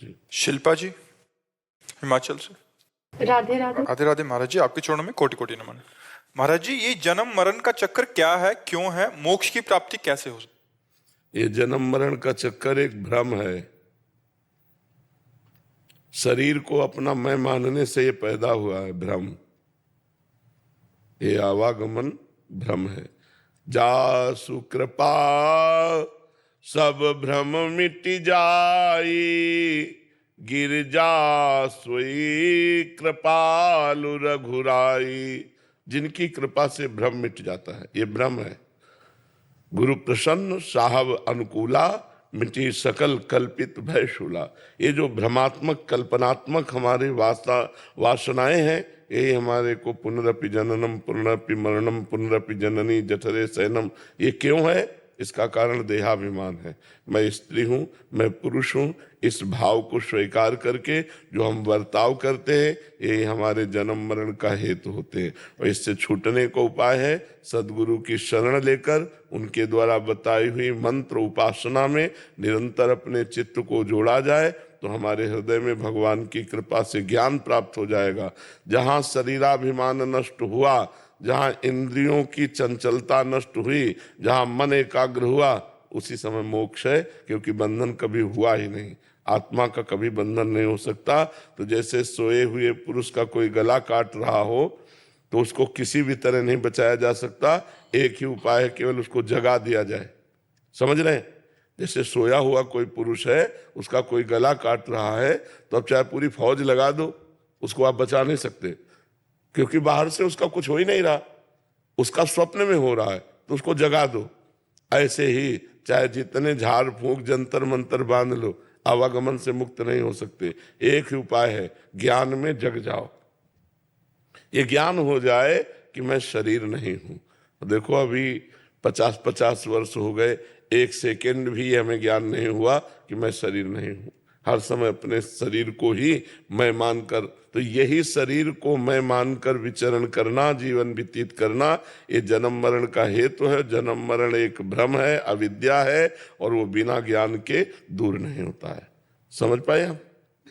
जी। शिल्पा जी हिमाचल से। राधे राधे। राधे राधे महाराज जी, आपके चरणों में कोटि कोटि नमन। महाराज जी, ये जन्म मरण का चक्कर क्या है, क्यों है, मोक्ष की प्राप्ति कैसे हो सकती? ये जन्म मरण का चक्कर एक भ्रम है। शरीर को अपना मैं मानने से ये पैदा हुआ है भ्रम। ये आवागमन भ्रम है। जासु कृपा सब भ्रम मिट जाई, गिरजा सोई कृपालु रघुराई। जिनकी कृपा से भ्रम मिट जाता है, ये भ्रम है। गुरु प्रसन्न साहब अनुकूला, मिटी सकल कल्पित भय शूला। ये जो भ्रमात्मक कल्पनात्मक हमारे वासनाएं हैं, ये हमारे को पुनरपि जननम पुनरपि मरणम पुनरपि जननी जठरे शयनम, ये क्यों है? इसका कारण देहाभिमान है। मैं स्त्री हूँ, मैं पुरुष हूँ, इस भाव को स्वीकार करके जो हम बर्ताव करते हैं, ये हमारे जन्म मरण का हेतु होते हैं। और इससे छूटने का उपाय है सदगुरु की शरण लेकर उनके द्वारा बताई हुई मंत्र उपासना में निरंतर अपने चित्त को जोड़ा जाए, तो हमारे हृदय में भगवान की कृपा से ज्ञान प्राप्त हो जाएगा। जहाँ शरीराभिमान नष्ट हुआ, जहाँ इंद्रियों की चंचलता नष्ट हुई, जहाँ मन एकाग्र हुआ, उसी समय मोक्ष है, क्योंकि बंधन कभी हुआ ही नहीं। आत्मा का कभी बंधन नहीं हो सकता। तो जैसे सोए हुए पुरुष का कोई गला काट रहा हो तो उसको किसी भी तरह नहीं बचाया जा सकता। एक ही उपाय है, केवल उसको जगा दिया जाए। समझ रहे हैं? जैसे सोया हुआ कोई पुरुष है, उसका कोई गला काट रहा है, तो अब चाहे पूरी फौज लगा दो, उसको आप बचा नहीं सकते, क्योंकि बाहर से उसका कुछ हो ही नहीं रहा, उसका स्वप्न में हो रहा है, तो उसको जगा दो। ऐसे ही चाहे जितने झाड़ फूंक जंतर मंतर बांध लो, आवागमन से मुक्त नहीं हो सकते। एक ही उपाय है, ज्ञान में जग जाओ। ये ज्ञान हो जाए कि मैं शरीर नहीं हूं। देखो अभी 50-50 वर्ष हो गए, एक सेकंड भी हमें ज्ञान नहीं हुआ कि मैं शरीर नहीं हूं। हर समय अपने शरीर को ही मैं मानकर, तो यही शरीर को मैं मानकर विचरण करना, जीवन व्यतीत करना, ये जन्म मरण का हेतु है। जन्म मरण एक भ्रम है, अविद्या है, और वो बिना ज्ञान के दूर नहीं होता है। समझ पाए हम?